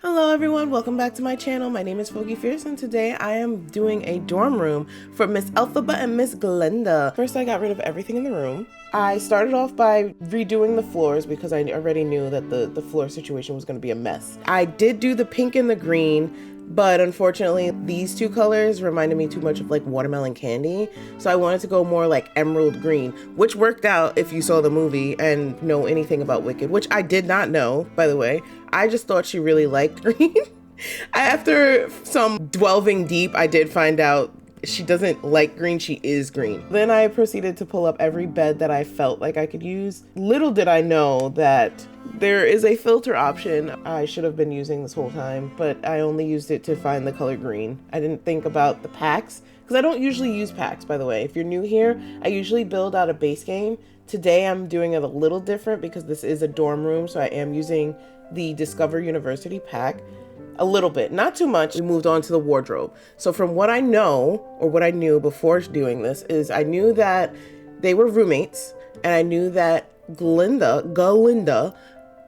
Hello everyone, welcome back to my channel. My name is FogieFierce and today I am doing a dorm room for Miss Elphaba and Miss Glinda. First I got rid of everything in the room. I started off by redoing the floors because I already knew that the floor situation was going to be a mess. I did do the pink and the green, but unfortunately these two colors reminded me too much of like watermelon candy. So I wanted to go more like emerald green, which worked out if you saw the movie and know anything about Wicked, which I did not know, by the way. I just thought she really liked green. After some delving deep, I did find out she doesn't like green, she is green. Then I proceeded to pull up every bed that I felt like I could use. Little did I know that there is a filter option I should have been using this whole time, but I only used it to find the color green. I didn't think about the packs, because I don't usually use packs, by the way. If you're new here, I usually build out a base game. Today I'm doing it a little different because this is a dorm room, so I am using the Discover University pack. A little bit, not too much. We moved on to the wardrobe. So from what I know, or what I knew before doing this, is I knew that they were roommates, and I knew that Glinda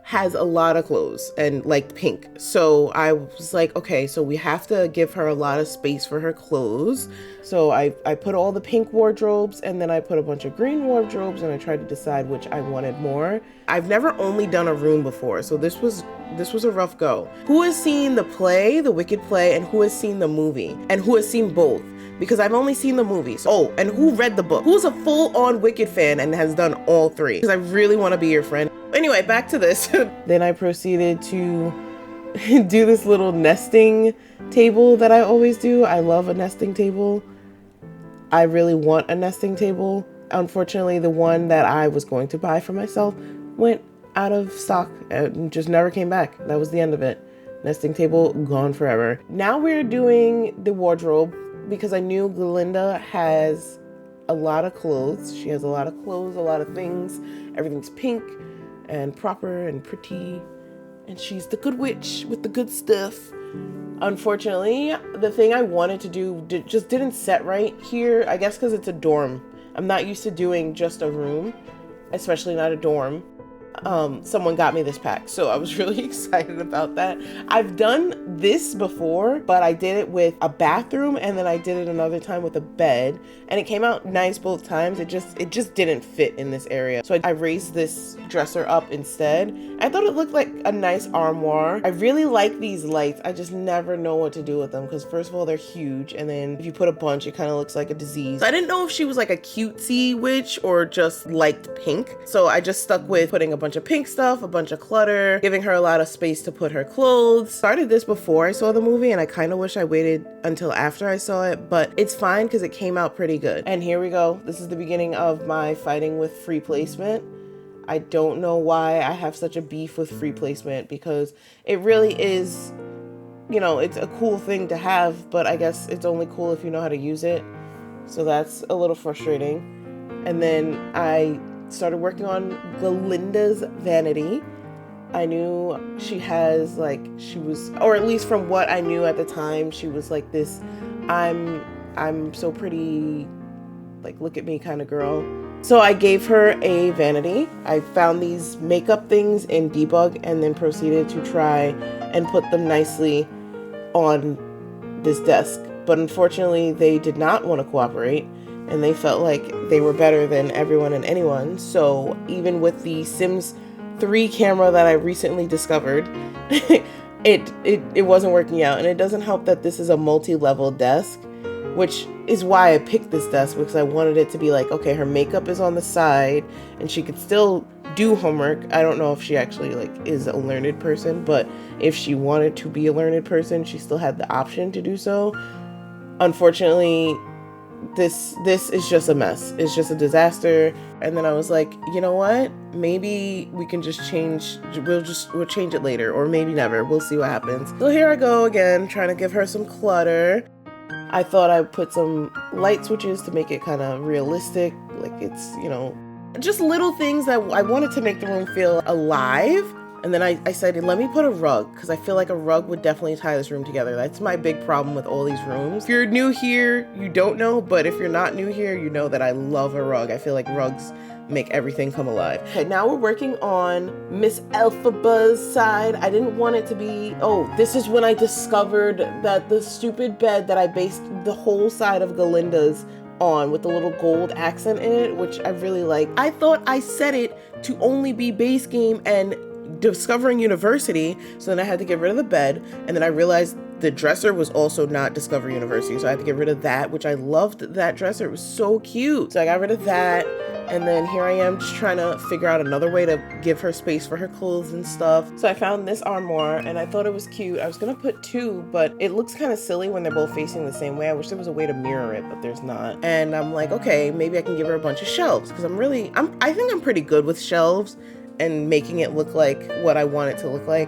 has a lot of clothes and like pink. So I was like, okay, so we have to give her a lot of space for her clothes. So I put all the pink wardrobes, and then I put a bunch of green wardrobes, and I tried to decide which I wanted more. I've never only done a room before, so this was a rough go. Who has seen the play, the Wicked play, and who has seen the movie? And who has seen both? Because I've only seen the movies. Oh, and who read the book? Who's a full-on Wicked fan and has done all three? Because I really want to be your friend. Anyway, back to this. Then I proceeded to do this little nesting table that I always do. I love a nesting table. I really want a nesting table. Unfortunately, the one that I was going to buy for myself went out of stock and just never came back. That was the end of it. Nesting table gone forever. Now we're doing the wardrobe because I knew Glinda has a lot of clothes. She has a lot of clothes, a lot of things. Everything's pink and proper and pretty. And she's the good witch with the good stuff. Unfortunately, the thing I wanted to do just didn't set right here. I guess because it's a dorm. I'm not used to doing just a room, especially not a dorm. Someone got me this pack, so I was really excited about that. I've done this before, but I did it with a bathroom, and then I did it another time with a bed, and it came out nice both times. It just didn't fit in this area, so I raised this dresser up instead. I thought it looked like a nice armoire. I really like these lights. I just never know what to do with them because first of all, they're huge, and then if you put a bunch, it kind of looks like a disease. So I didn't know if she was like a cutesy witch or just liked pink, so I just stuck with putting a bunch of pink stuff, a bunch of clutter, giving her a lot of space to put her clothes. Started this before I saw the movie, and I kind of wish I waited until after I saw it, but it's fine because it came out pretty good. And here we go. This is the beginning of my fighting with free placement. I don't know why I have such a beef with free placement because it really is, you know, it's a cool thing to have, but I guess it's only cool if you know how to use it. So that's a little frustrating. And then I started working on Glinda's vanity. I knew she has like, she was, or at least from what I knew at the time, she was like this, I'm so pretty, like look at me kind of girl. So I gave her a vanity. I found these makeup things in Debug and then proceeded to try and put them nicely on this desk. But unfortunately, they did not want to cooperate, and they felt like they were better than everyone and anyone. So even with the Sims 3 camera that I recently discovered, it wasn't working out. And it doesn't help that this is a multi-level desk, which is why I picked this desk, because I wanted it to be like, okay, her makeup is on the side and she could still do homework. I don't know if she actually like is a learned person, but if she wanted to be a learned person, she still had the option to do so. Unfortunately, this is just a mess. It's just a disaster. And then I was like, you know what? Maybe we can just change. We'll change it later, or maybe never. We'll see what happens. So here I go again, trying to give her some clutter. I thought I'd put some light switches to make it kind of realistic. Like it's, you know, just little things that I wanted to make the room feel alive. And then I decided, let me put a rug, because I feel like a rug would definitely tie this room together. That's my big problem with all these rooms. If you're new here, you don't know, but if you're not new here, you know that I love a rug. I feel like rugs make everything come alive. Okay, now we're working on Miss Elphaba's side. I didn't want it to be, oh, this is when I discovered that the stupid bed that I based the whole side of Glinda's on with the little gold accent in it, which I really like. I thought I set it to only be base game and Discovering University, so then I had to get rid of the bed, and then I realized the dresser was also not Discover University, so I had to get rid of that, which I loved that dresser. It was so cute. So I got rid of that, and then here I am just trying to figure out another way to give her space for her clothes and stuff. So I found this armoire, and I thought it was cute. I was gonna put two, but it looks kind of silly when they're both facing the same way. I wish there was a way to mirror it, but there's not. And I'm like, okay, maybe I can give her a bunch of shelves, because I think I'm pretty good with shelves and making it look like what I want it to look like.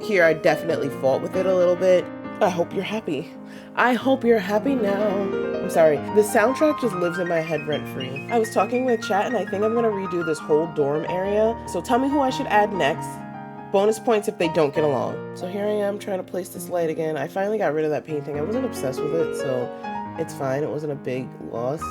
Here I definitely fought with it a little bit. I hope you're happy. I hope you're happy now. I'm sorry, the soundtrack just lives in my head rent-free. I was talking with chat and I think I'm gonna redo this whole dorm area. So tell me who I should add next. Bonus points if they don't get along. So here I am trying to place this light again. I finally got rid of that painting. I wasn't obsessed with it, so it's fine. It wasn't a big loss.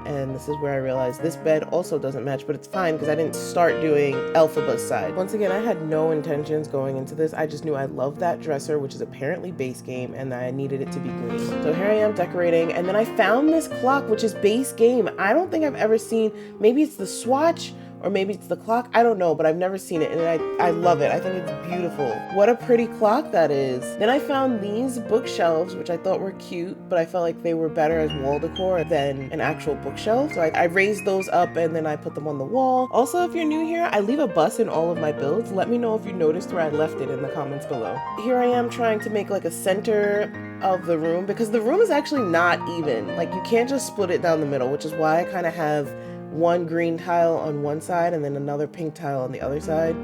And this is where I realized this bed also doesn't match, but it's fine because I didn't start doing Elphaba's side. Once again, I had no intentions going into this. I just knew I loved that dresser, which is apparently base game, and I needed it to be green. So here I am decorating, and then I found this clock, which is base game. I don't think I've ever seen, maybe it's the swatch, or maybe it's the clock, I don't know, but I've never seen it, and I love it. I think it's beautiful. What a pretty clock that is. Then I found these bookshelves, which I thought were cute, but I felt like they were better as wall decor than an actual bookshelf. So I raised those up and then I put them on the wall. Also, if you're new here, I leave a bus in all of my builds. Let me know if you noticed where I left it in the comments below. Here I am trying to make like a center of the room, because the room is actually not even. Like, you can't just split it down the middle, which is why I kind of have one green tile on one side and then another pink tile on the other side,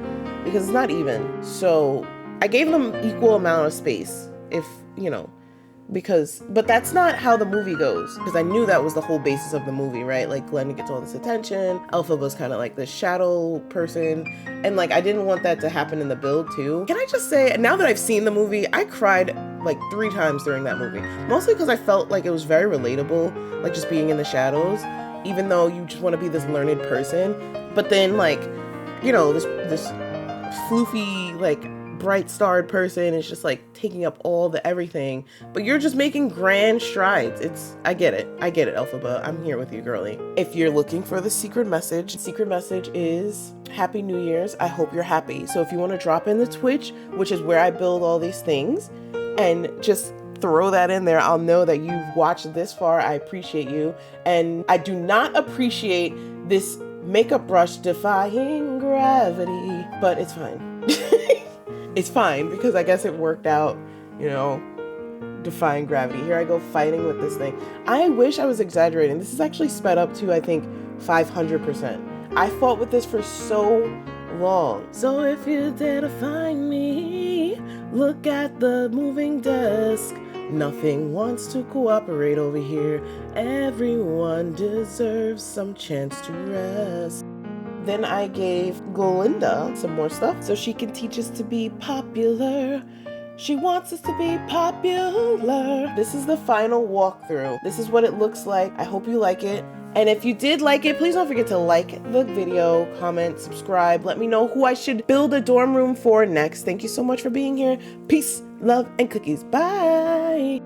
because it's not even. So I gave them equal amount of space, if you know, but that's not how the movie goes, because I knew that was the whole basis of the movie, right? Like, Glinda gets all this attention, Elphaba's kind of like this shadow person, and like I didn't want that to happen in the build too. Can I just say, now that I've seen the movie, I cried like 3 times during that movie, mostly because I felt like it was very relatable, like just being in the shadows, even though you just want to be this learned person. But then, like, you know, this floofy, like, bright starred person is just like taking up all the everything, but you're just making grand strides. I get it, Elphaba. I'm here with you, girly. If you're looking for the secret message is Happy New Year's. I hope you're happy. So if you want to drop in the Twitch, which is where I build all these things, and just throw that in there, I'll know that you've watched this far. I appreciate you. And I do not appreciate this makeup brush defying gravity, but it's fine. It's fine, because I guess it worked out, you know, defying gravity. Here I go fighting with this thing. I wish I was exaggerating. This is actually sped up to, I think, 500%. I fought with this for so long. So if you dare to find me, look at the moving desk. Nothing wants to cooperate over here. Everyone deserves some chance to rest. Then I gave Glinda some more stuff so she can teach us to be popular. She wants us to be popular. This is the final walkthrough. This is what it looks like. I hope you like it. And if you did like it, please don't forget to like the video, comment, subscribe. Let me know who I should build a dorm room for next. Thank you so much for being here. Peace, love, and cookies. Bye.